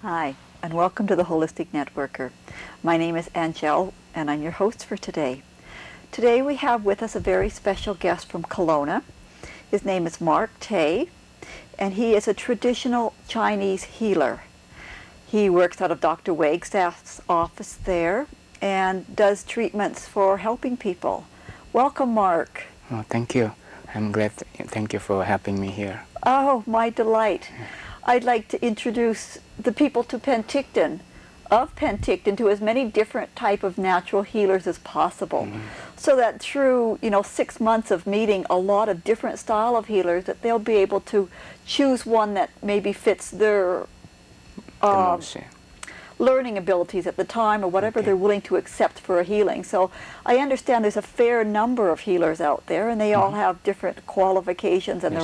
Hi, and welcome to the Holistic Networker. My name is Angèle, and I'm your host for today. Today we have with us a very special guest from Kelowna. His name is Mark Tey, and he is a traditional Chinese healer. He works out of Dr. Wagstaff's office there and does treatments for helping people. Welcome, Mark. Oh, thank you. I'm glad. Thank you for having me here. Oh, my delight. I'd like to introduce the people to Penticton, to as many different type of natural healers as possible, so that through 6 months of meeting a lot of different style of healers, that they'll be able to choose one that maybe fits their learning abilities at the time, or whatever they're willing to accept for a healing. So I understand there's a fair number of healers out there, and they all have different qualifications, and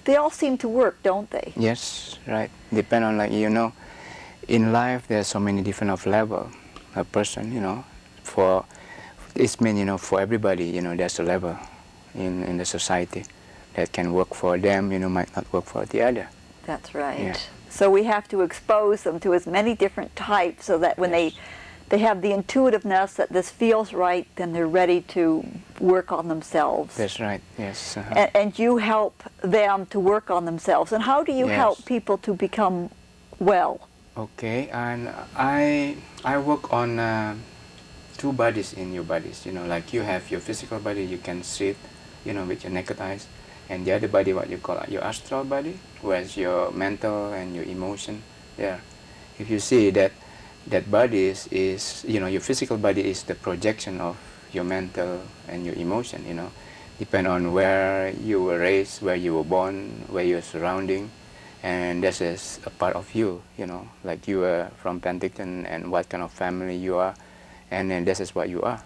they all seem to work, don't they? Yes, right. Depend on, in life there's so many different of level a person, for it's mean, for everybody, there's a level in the society that can work for them, might not work for the other. That's right. Yeah. So we have to expose them to as many different types, so that when they have the intuitiveness that this feels right, then they're ready to work on themselves. That's right, yes. And you help them to work on themselves. And how do you help people to become well? Okay, and I work on two bodies in your bodies, like you have your physical body, you can see it, with your naked eyes, and the other body, what you call your astral body, where's your mental and your emotion there. If you see that body is your physical body is the projection of your mental and your emotion, depend on where you were raised, where you were born, where your surrounding, and this is a part of you, like you are from Penticton and what kind of family you are, and then this is what you are.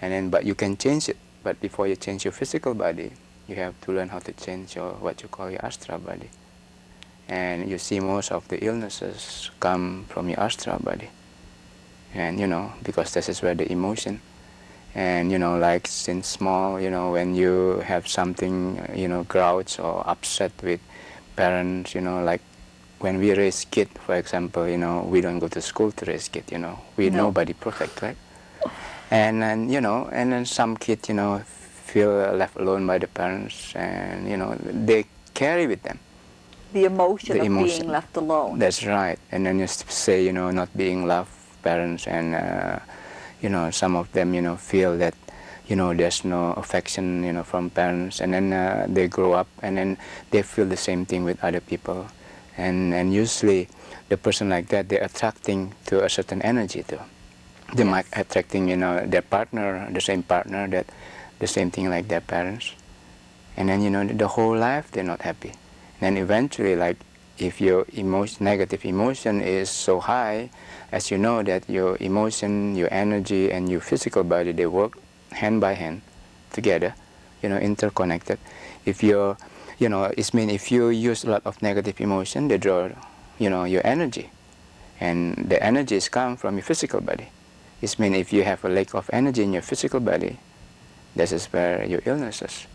And then, but you can change it, but before you change your physical body, you have to learn how to change your, what you call your astral body. And you see most of the illnesses come from your astral body. And because this is where the emotion, and like since small, when you have something, grouch or upset with parents, like when we raise kid, for example, we don't go to school to raise kid, we nobody perfect, right? And then and then some kids, feel left alone by the parents, and they carry with them the emotion of being left alone. That's right. And then you say, not being loved parents, and some of them feel that there's no affection from parents, and then they grow up and then they feel the same thing with other people, and usually the person like that, they're attracting to a certain energy too. They might attracting their partner, the same partner, that the same thing like their parents, and then the whole life they're not happy. And eventually, like if your negative emotion is so high, as you know that your emotion, your energy, and your physical body, they work hand by hand together, interconnected. If you're, it means if you use a lot of negative emotion, they draw, your energy, and the energies come from your physical body. It means if you have a lack of energy in your physical body, this is where your illnesses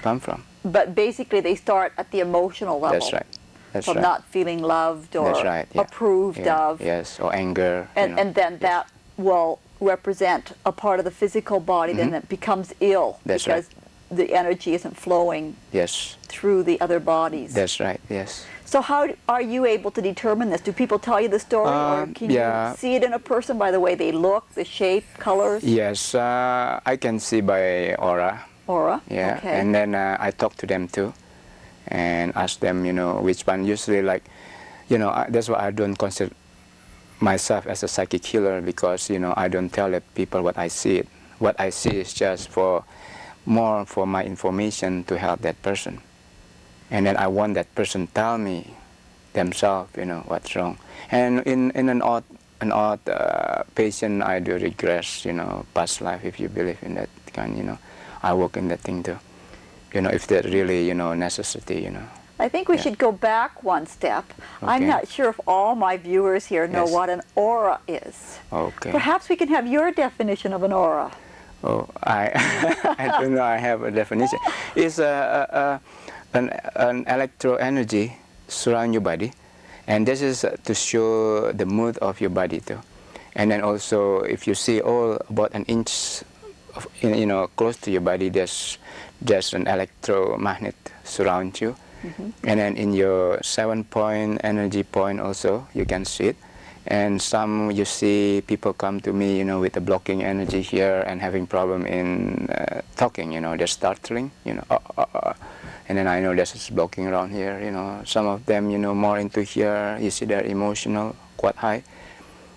come from. But basically, they start at the emotional level. That's right. That's from right. not feeling loved or approved of. Yes, or anger. And then that will represent a part of the physical body, then that becomes ill because the energy isn't flowing through the other bodies. That's right, yes. So how are you able to determine this? Do people tell you the story, or can you see it in a person by the way they look, the shape, colors? Yes, I can see by aura. Aura? Yeah, okay. And then I talk to them too and ask them, which one. Usually, that's why I don't consider myself as a psychic healer, because, I don't tell the people what I see. What I see is just more for my information to help that person. And then I want that person tell me themselves, what's wrong. And in an odd patient, I do regress, past life, if you believe in that kind, I work in that thing too. If that really, necessity, I think we should go back one step. Okay. I'm not sure if all my viewers here know what an aura is. Okay. Perhaps we can have your definition of an aura. Oh, I don't know I have a definition. It's an electro energy surround your body, And this is to show the mood of your body too. And then also, if you see all about an inch, close to your body, there's an electromagnet surround you. And then in your 7-point energy point also, you can see it. And some you see people come to me, with a blocking energy here and having problem in talking. They're stuttering. And then I know there's this blocking around here. Some of them, more into here. You see they're emotional, quite high.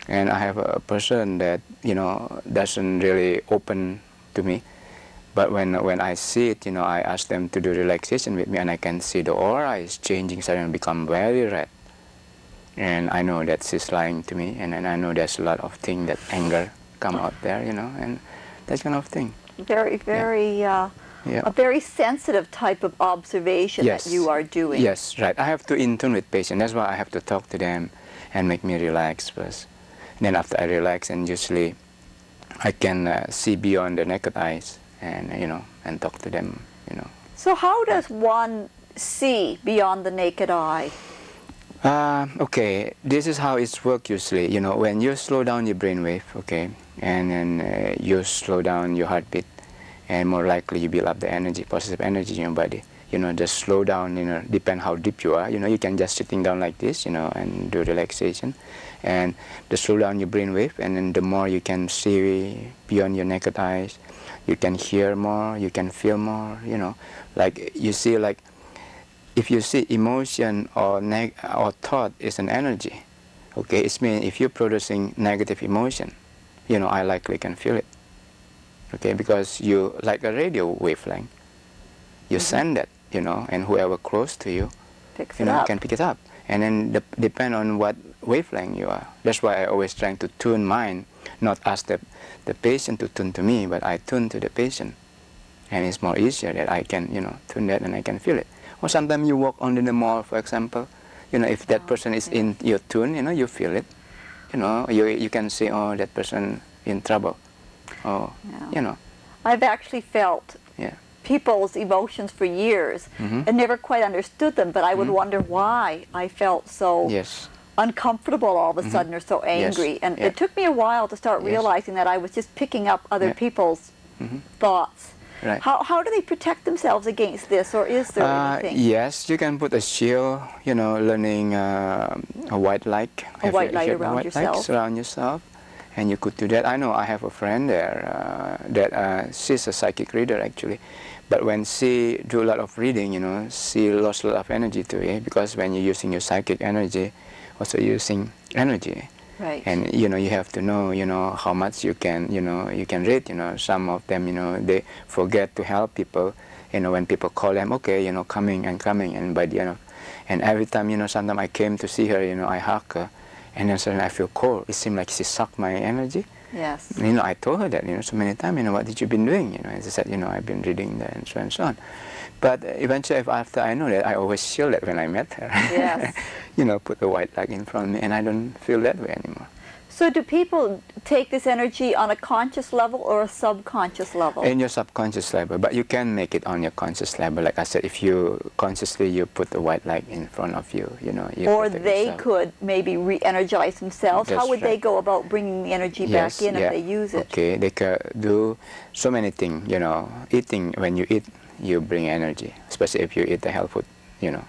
And I have a person that doesn't really open to me. But when I see it, I ask them to do relaxation with me, and I can see the aura is changing, suddenly become very red. And I know that she's lying to me, and then I know there's a lot of things that anger come out there, and that kind of thing. Very, very, a very sensitive type of observation that you are doing. Yes, right. I have to in tune with patients. That's why I have to talk to them and make me relax first. And then after I relax, and usually I can see beyond the naked eyes. And and talk to them, So how does one see beyond the naked eye? Okay, this is how it's work usually. When you slow down your brainwave, okay, and then you slow down your heartbeat, and more likely you build up the energy, positive energy in your body. Just slow down. Depend how deep you are. You can just sitting down like this, and do relaxation, and just slow down your brainwave, and then the more you can see beyond your naked eyes. You can hear more, you can feel more, like you see, like if you see emotion or thought is an energy, okay, it means if you're producing negative emotion, I likely can feel it, okay, because you like a radio wavelength, you send it, and whoever close to you, can pick it up, and then depend on what wavelength you are. That's why I always trying to tune mind, not ask the patient to tune to me, but I tune to the patient, and it's more easier that I can, tune that and I can feel it. Or sometimes you walk on in the mall, for example, if that person is in your tune, you feel it, you can say, oh, that person in trouble, oh, I've actually felt people's emotions for years and never quite understood them, but I would wonder why I felt so uncomfortable all of a sudden or so angry. And it took me a while to start realizing that I was just picking up other people's thoughts. Right. How do they protect themselves against this, or is there anything? Yes, you can put a shield, learning a white light. A white light around yourself. Light around yourself. And you could do that. I know I have a friend there that she's a psychic reader actually. But when she do a lot of reading, she lost a lot of energy to it, because when you're using your psychic energy, also using energy. Right. And you have to know, how much you can, you can read. Some of them, they forget to help people. When people call them, okay, coming, and by the end of, and every time, sometimes I came to see her, I hug her, and then suddenly I feel cold. It seemed like she sucked my energy. Yes. I told her that, so many times, what did you been doing? And she said, I've been reading that and so on. But eventually, after I know that, I always shield it when I met her. Yes. Put the white light in front of me, and I don't feel that way anymore. So do people take this energy on a conscious level or a subconscious level? In your subconscious level, but you can make it on your conscious level. Like I said, if you consciously you put the white light in front of you, you or they yourself. Could maybe re-energize themselves. That's How would they go about bringing the energy back in if they use it? Okay, they can do so many things. Eating, when you eat, you bring energy, especially if you eat the healthy food.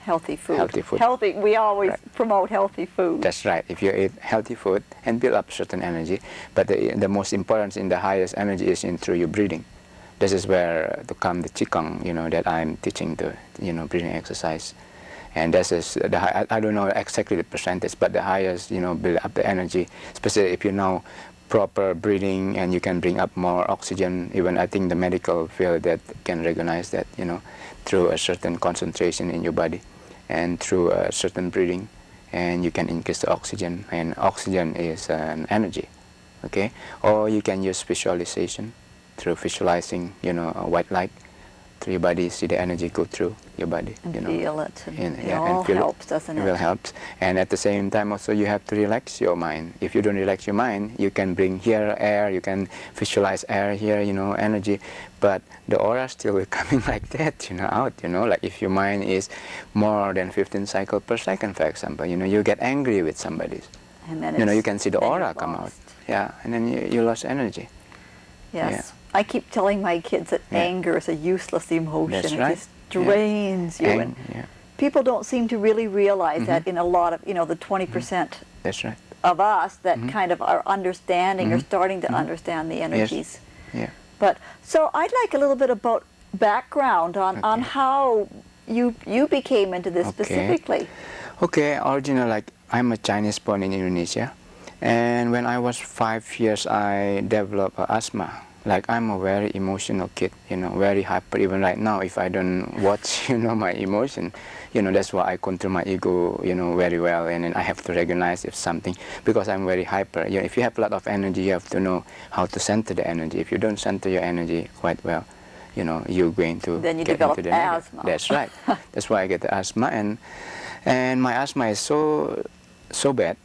Healthy food. Healthy food. Healthy. We always promote healthy food. That's right. If you eat healthy food and build up certain energy, but the most important in the highest energy is in through your breathing. This is where to come the qigong, that I'm teaching the, breathing exercise, and this is the I don't know exactly the percentage, but the highest, build up the energy, especially if you know proper breathing and you can bring up more oxygen. Even I think the medical field that can recognize that, through a certain concentration in your body and through a certain breathing, and you can increase the oxygen, and oxygen is an energy, okay? Or you can use visualization through visualizing, a white light through your body, see the energy go through your body. And you know, feel it. And it and all feel helps, doesn't it? It will help. And at the same time also you have to relax your mind. If you don't relax your mind, you can bring here air, you can visualize air here, you know, energy, but the aura still will coming like that, you know, out, you know, like if your mind is more than 15 cycles per second, for example, you know, you get angry with somebody. And then you know, you can see the aura come out. Yeah, and then you lost energy. Yes. Yeah. I keep telling my kids that anger is a useless emotion. That's it right. just drains you. And people don't seem to really realize that in a lot of, you know, the 20% That's right. of us that kind of are understanding or starting to understand the energies. Yeah. But so I'd like a little bit about background on how you became into this specifically. Okay, originally, like I'm a Chinese born in Indonesia, and when I was 5 years I developed asthma. Like I'm a very emotional kid, you know, very hyper. Even right now, if I don't watch, you know, my emotion, you know, that's why I control my ego, you know, very well. And then I have to recognize if something, because I'm very hyper. You know, if you have a lot of energy, you have to know how to center the energy. If you don't center your energy quite well, you know, you're going to then you get develop into the negative. asthma. That's right. That's why I get the asthma, and my asthma is so bad.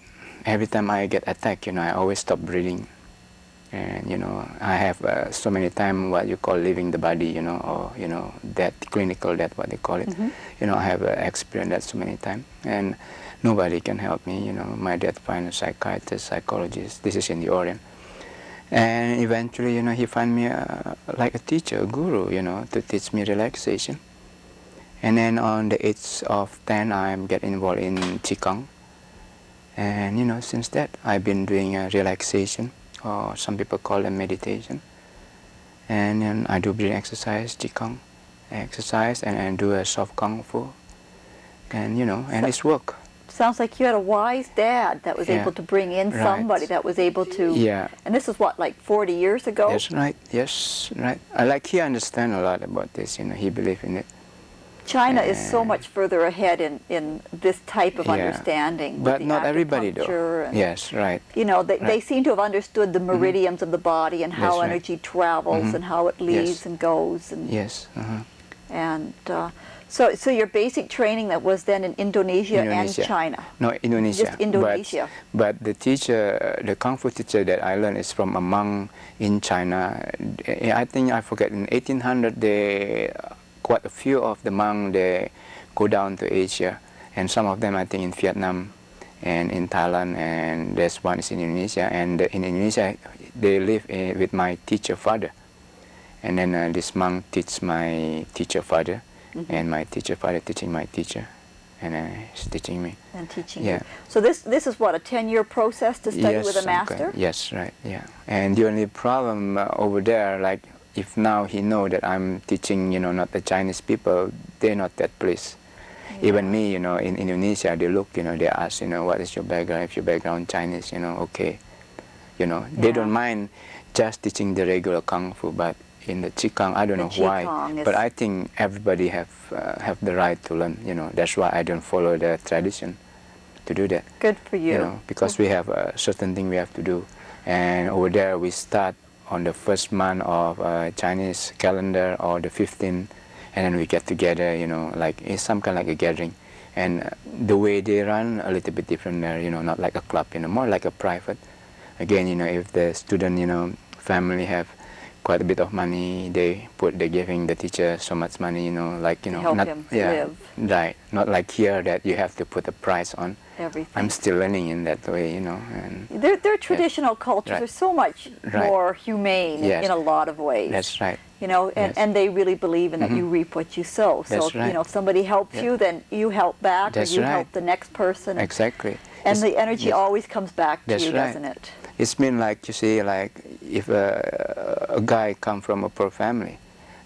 Every time I get attacked, you know, I always stop breathing. And, you know, I have so many times what you call leaving the body, you know, or, you know, death, clinical death, what they call it. You know, I have experienced that so many times. And nobody can help me, you know. My dad find a psychiatrist, psychologist. This is in the Orient. And eventually, you know, he find me like a teacher, a guru, you know, to teach me relaxation. And then on the age of 10, I get involved in Qigong. And, you know, since that, I've been doing relaxation, or some people call them meditation. And then I do breathing exercise, Qigong exercise, and do a soft Kung Fu. And, you know, and it's work. Sounds like you had a wise dad that was able to bring in somebody that was able to... And this is what, like 40 years ago? That's right, yes, right. He understands a lot about this, you know, he believes in it. China is so much further ahead in this type of understanding. But not everybody though. Yes, right. You know, they seem to have understood the meridians of the body and how energy travels and how it leaves and goes. And, and so your basic training that was then in Indonesia and China? No, Indonesia. Just Indonesia. But the teacher, the Kung Fu teacher that I learned is from a monk in China. I think, I forget, in 1800 quite a few of the monks, they go down to Asia, and some of them I think in Vietnam and in Thailand, and there's one is in Indonesia, and in Indonesia they live with my teacher father, and then this monk teach my teacher father, and my teacher father teaching my teacher, and he's teaching me. And teaching you. So this is what, a 10-year process to study with a master? Yes, right, yeah. And the only problem over there, like, if now he know that I'm teaching, you know, not the Chinese people, they're not that pleased. Even me, you know, in Indonesia, they look, you know, they ask, you know, what is your background? If your background Chinese, you know, okay. You know, they don't mind just teaching the regular Kung Fu, but in the Qigong, I don't know why. But I think everybody have the right to learn, you know. That's why I don't follow the tradition to do that. Good for you. You know, because we have a certain thing we have to do. And over there, we start on the first month of Chinese calendar, or the 15th, and then we get together, you know, like it's some kind of like a gathering. And the way they run, a little bit different there, you know, not like a club, you know, more like a private. Again, you know, if the student, you know, family have quite a bit of money, they're giving the teacher so much money, you know, like, you know, help him live. Right, not like here that you have to put a price on everything. I'm still learning in that way, you know. And their traditional cultures are so much more humane in a lot of ways. That's right. You know, and they really believe in that you reap what you sow. So, you know, if somebody helps you, then you help back, or you help the next person. Exactly. And the energy always comes back to you, doesn't it? It's mean like, you see, like if a guy come from a poor family,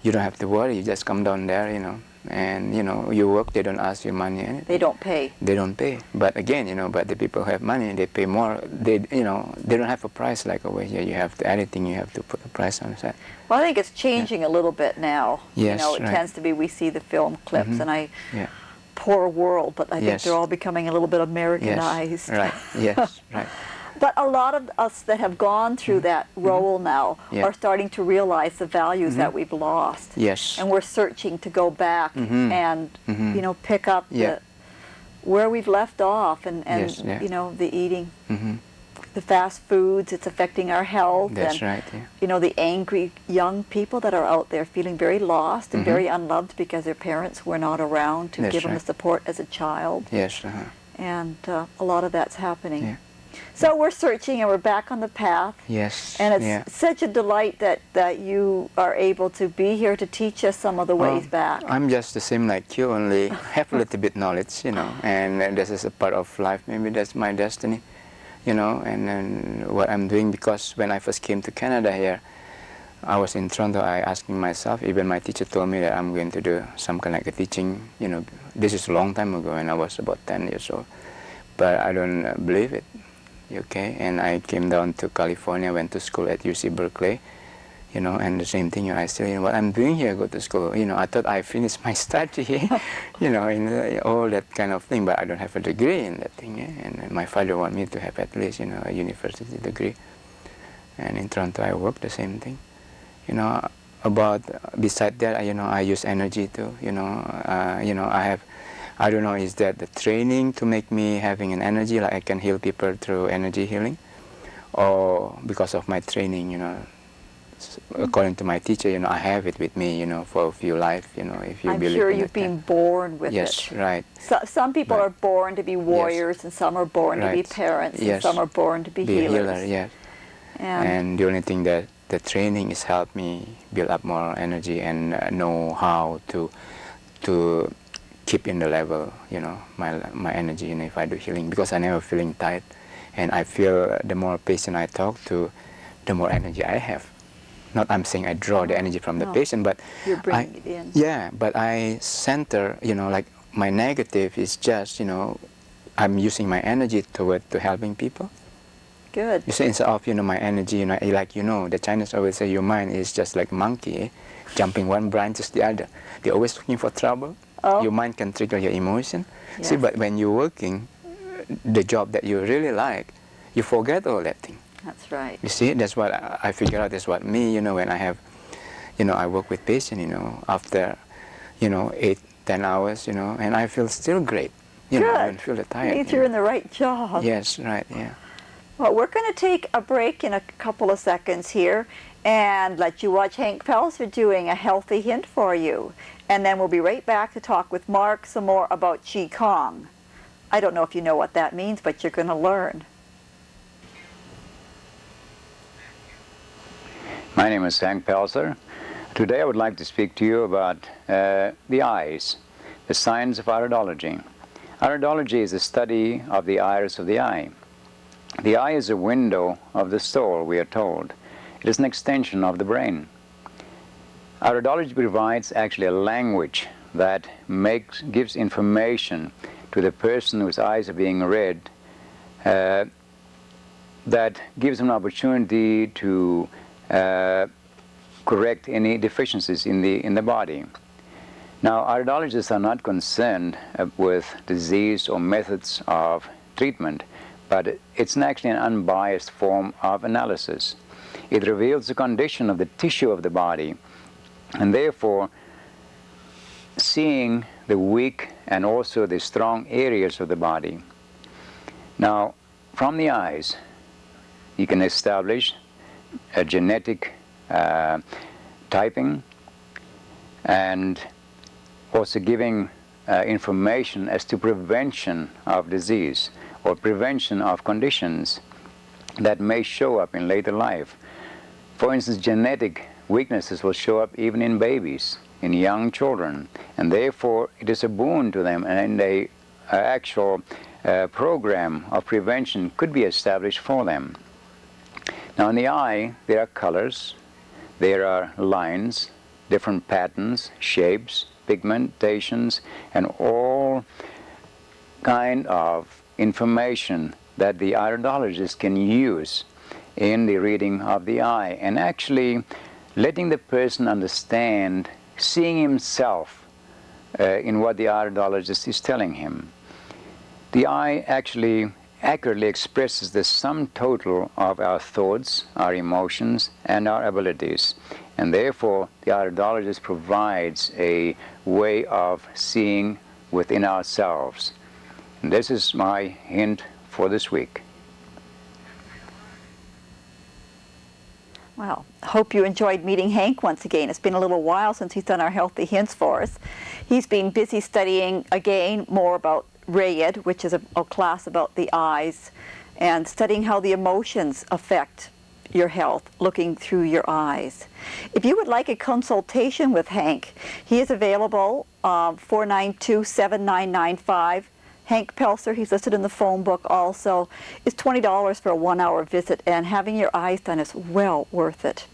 you don't have to worry. You just come down there, you know, and, you know, you work, they don't ask you money. Anything. They don't pay. They don't pay. But again, you know, but the people who have money, they pay more. They, you know, they don't have a price like over here. You have to, anything you have to put a price on that. Well, I think it's changing a little bit now. Yes, you know, it tends to be, we see the film clips, and poor world, but I think they're all becoming a little bit Americanized. Yes, right, yes, right. But a lot of us that have gone through that role now are starting to realize the values that we've lost. Yes. And we're searching to go back and, you know, pick up where we've left off and you know, the eating, the fast foods, it's affecting our health. That's and, right, you know, the angry young people that are out there feeling very lost and very unloved because their parents were not around to give them the support as a child. Yes. And a lot of that's happening. Yeah. So we're searching and we're back on the path. Yes. And it's such a delight that you are able to be here to teach us some of the ways back. I'm just the same like you, only have a little bit knowledge, you know, and this is a part of life. Maybe that's my destiny, you know, and then what I'm doing, because when I first came to Canada here, I was in Toronto, I asking myself, even my teacher told me that I'm going to do some kind of like a teaching, you know, this is a long time ago when I was about 10 years old, but I don't believe it. Okay, and I came down to California, went to school at UC Berkeley, you know, and the same thing, I still, you know, what I'm doing here, go to school, you know, I thought I finished my study, you know, in all that kind of thing, but I don't have a degree in that thing, and my father wanted me to have at least, you know, a university degree, and in Toronto I work the same thing, you know, beside that, you know, I use energy too, you know, I don't know, is that the training to make me having an energy, like I can heal people through energy healing, or because of my training, you know, according to my teacher, you know, I have it with me, you know, for a few life, you know, if you believe in it. I'm sure you've been born with it. Yes, right. So, some people are born to be warriors, and some are born to be parents, and some are born to be healers. Yes. And the only thing that the training has helped me build up more energy and know how to keep in the level, you know, my energy, you know, if I do healing, because I never feeling tired, and I feel the more patient I talk to, the more energy I have. Not I'm saying I draw the energy from the patient, but you're bringing it in. Yeah, but I center, you know, like my negative is just, you know, I'm using my energy to helping people. Good. You see, instead of, you know, my energy, you know, like, you know, the Chinese always say your mind is just like monkey, jumping one branch to the other. They're always looking for trouble. Your mind can trigger your emotion. Yes. See, but when you're working the job that you really like, you forget all that thing. That's right. You see, that's what I figure out. That's what me, you know, when I have, you know, I work with patients, you know, after, you know, 8-10 hours, you know, and I feel still great. You know, I don't feel tired. Means you're in the right job. Yes, right, yeah. Well, we're going to take a break in a couple of seconds here and let you watch Hank Pelzer doing a healthy hint for you. And then we'll be right back to talk with Mark some more about Qigong. I don't know if you know what that means, but you're going to learn. My name is Hank Pelzer. Today I would like to speak to you about the eyes, the science of iridology. Iridology is the study of the iris of the eye. The eye is a window of the soul, we are told. It is an extension of the brain. Iridology provides actually a language that gives information to the person whose eyes are being read, that gives them an opportunity to correct any deficiencies in the body. Now, iridologists are not concerned with disease or methods of treatment, but it's actually an unbiased form of analysis. It reveals the condition of the tissue of the body, and therefore seeing the weak and also the strong areas of the body. Now, from the eyes, you can establish a genetic typing, and also giving information as to prevention of disease or prevention of conditions that may show up in later life. For instance, genetic weaknesses will show up even in babies, in young children, and therefore it is a boon to them, and an actual program of prevention could be established for them. Now, in the eye, there are colors, there are lines, different patterns, shapes, pigmentations, and all kind of information that the iridologist can use in the reading of the eye, and actually letting the person understand, seeing himself in what the iridologist is telling him. The eye actually accurately expresses the sum total of our thoughts, our emotions, and our abilities. And therefore, the iridologist provides a way of seeing within ourselves. And this is my hint for this week. Well, hope you enjoyed meeting Hank once again. It's been a little while since he's done our Healthy Hints for us. He's been busy studying, again, more about Rayed, which is a class about the eyes, and studying how the emotions affect your health, looking through your eyes. If you would like a consultation with Hank, he is available 492-7995. Hank Pelser, he's listed in the phone book also, is $20 for a 1-hour visit, and having your eyes done is well worth it.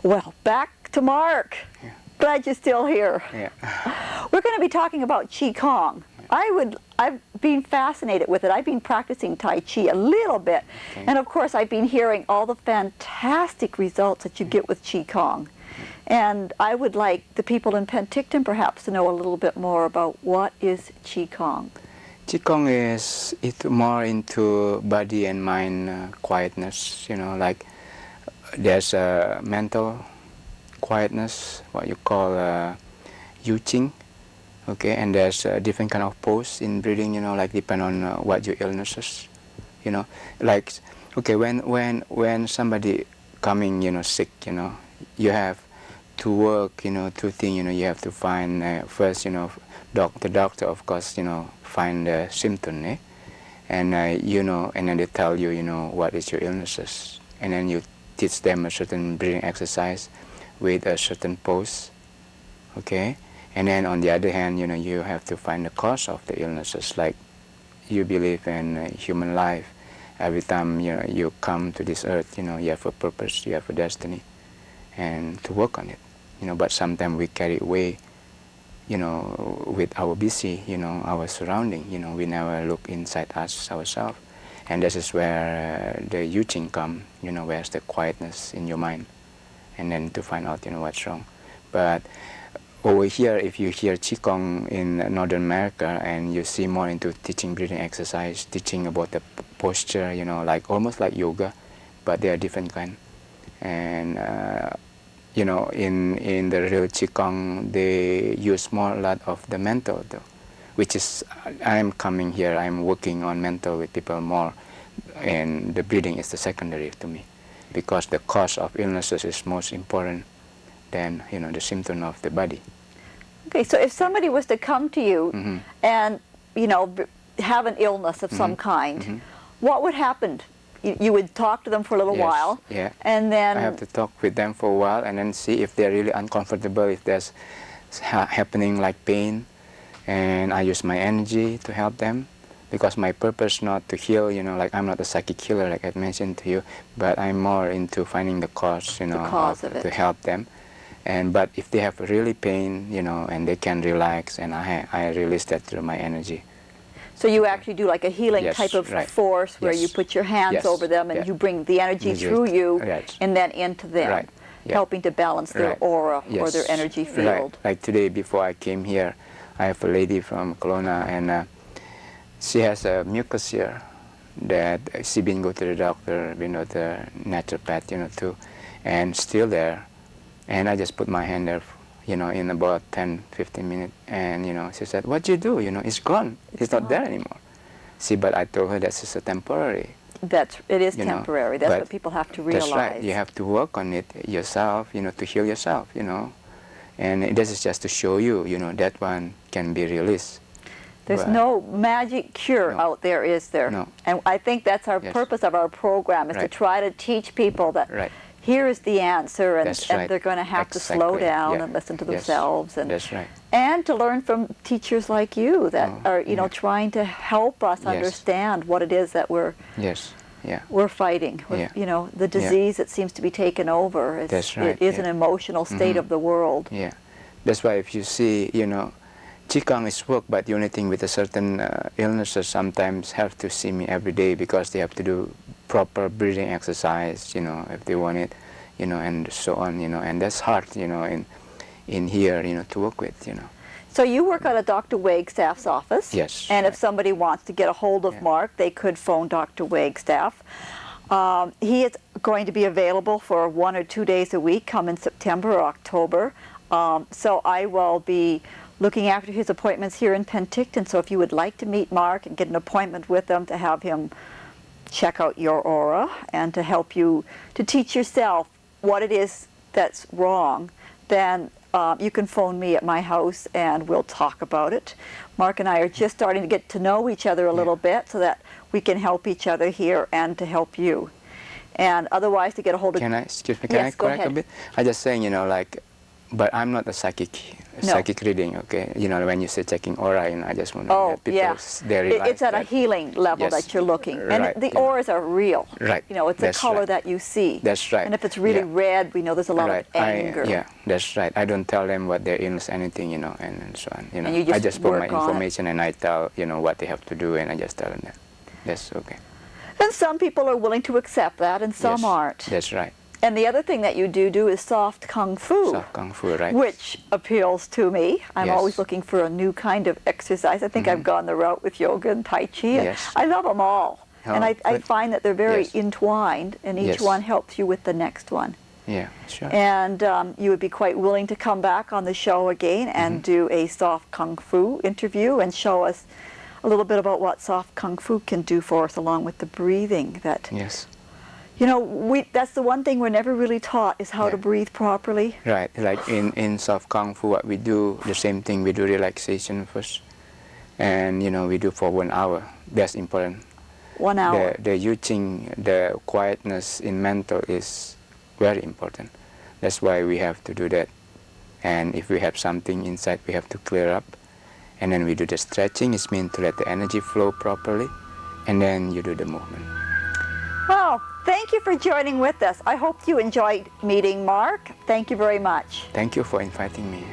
Well, back to Mark. Yeah. Glad you're still here. Yeah. We're going to be talking about Qigong. I've been fascinated with it. I've been practicing Tai Chi a little bit. Okay. And of course, I've been hearing all the fantastic results that you get with Qigong. And I would like the people in Penticton perhaps to know a little bit more about what is Qigong. Qigong is more into body and mind quietness, you know, like there's a mental quietness, what you call Yu Qing, okay, and there's a different kind of pose in breathing, you know, like depend on what your illness is, you know, like, okay, when somebody coming, you know, sick, you know, you have to work, you know, two things, you know, you have to find first, you know, the doctor, of course, you know, find the symptom, eh? And you know, and then they tell you, you know, what is your illnesses, and then you teach them a certain breathing exercise with a certain pose, okay? And then on the other hand, you know, you have to find the cause of the illnesses. Like you believe in human life. Every time, you know, you come to this earth, you know, you have a purpose, you have a destiny, and to work on it, you know. But sometimes we carry away, you know, with our busy, you know, our surrounding, you know, we never look inside us ourselves. And this is where the Yu Qing come, you know, where's the quietness in your mind, and then to find out, you know, what's wrong. But over here, if you hear Qigong in Northern America and you see more into teaching breathing exercise, teaching about the posture, you know, like almost like yoga, but they are different kind. And you know, in the real Qigong, they use more a lot of the mental, though, which is, I'm coming here, I'm working on mental with people more, and the breathing is the secondary to me, because the cause of illnesses is most important than, you know, the symptom of the body. Okay, so if somebody was to come to you and, you know, have an illness of some kind, what would happen? You would talk to them for a little while, yeah. And then I have to talk with them for a while and then see if they're really uncomfortable, if there's happening like pain, and I use my energy to help them, because my purpose not to heal, you know, like I'm not a psychic healer like I mentioned to you, but I'm more into finding the cause, you know, of it, to help them. And but if they have really pain, you know, and they can relax, and I release that through my energy. so you actually do like a healing Yes, type of right. force where Yes. you put your hands Yes. over them and Yeah. you bring the energy Yes. through you Right. and then into them, Right. Yeah. helping to balance their Right. aura or Yes. their energy Right. field. Like today, before I came here, I have a lady from Kelowna, and she has a mucus here that she been go to the doctor, you know, the naturopath, you know, too, and still there. And I just put my hand there, you know, in about 10-15 minutes, and, you know, she said, "What you do? You know, it's gone. It's not there anymore." See, but I told her that's just a temporary. It is You know, temporary. That's but what people have to realize. That's right. You have to work on it yourself, you know, to heal yourself, you know. And this is just to show you, you know, that one can be released. There's But no magic cure No. out there, is there? No. And I think that's our Yes. purpose of our program, is to Right. try to teach people that Right. here is the answer, and, That's and right. they're going to have to slow Exactly. down Yeah. and listen to Yes. themselves, That's right. and to learn from teachers like you that Oh, are, you know, yeah. trying to help us Yes. understand what it is that we're Yes. Yeah. fighting. Yeah. You know, the disease that seems to be taken over. That's right, It is yeah. an emotional state of the world. Yeah. That's why if you see, you know, Qigong is work, but the only thing with a certain illnesses sometimes have to see me every day, because they have to do proper breathing exercise, you know, if they want it, you know, and so on, you know, and that's hard, you know, in here, you know, to work with, you know. So you work out of Dr. Wagstaff's office. Yes. And if somebody wants to get a hold of Mark, they could phone Dr. Wagstaff. He is going to be available for 1 or 2 days a week come in September or October. So I will be looking after his appointments here in Penticton. So if you would like to meet Mark and get an appointment with him to have him check out your aura and to help you to teach yourself what it is that's wrong, then you can phone me at my house and we'll talk about it. Mark and I are just starting to get to know each other a little bit so that we can help each other here and to help you. And otherwise, to get a hold of... Excuse me, can I correct a bit? I just saying, you know, like, but I'm not a psychic reading, okay? You know, when you say checking aura, you know, I just want to let people they realize it's at a healing level that you're looking. And the auras are real. Right. You know, it's a color that you see. That's right. And if it's really red, we know there's a lot of anger. Yeah, that's right. I don't tell them what their illness, anything, you know, and so on. You know, and you just I just put my work on information and I tell, you know, what they have to do, and I just tell them that. That's okay. And some people are willing to accept that, and some aren't. That's right. And the other thing that you do is soft kung fu. Soft kung fu, right. Which appeals to me. I'm always looking for a new kind of exercise. I think I've gone the route with yoga and tai chi. I love them all. And I find that they're very entwined, and each one helps you with the next one. Yeah, sure. And you would be quite willing to come back on the show again and do a soft kung fu interview and show us a little bit about what soft kung fu can do for us, along with the breathing. That you know, that's the one thing we're never really taught, is how to breathe properly. Right, like in soft kung fu, what we do, the same thing, we do relaxation first. And, you know, we do for 1 hour. That's important. 1 hour. The using the quietness in mental is very important. That's why we have to do that. And if we have something inside, we have to clear up. And then we do the stretching. It's meant to let the energy flow properly. And then you do the movement. Well, thank you for joining with us. I hope you enjoyed meeting Mark. Thank you very much. Thank you for inviting me.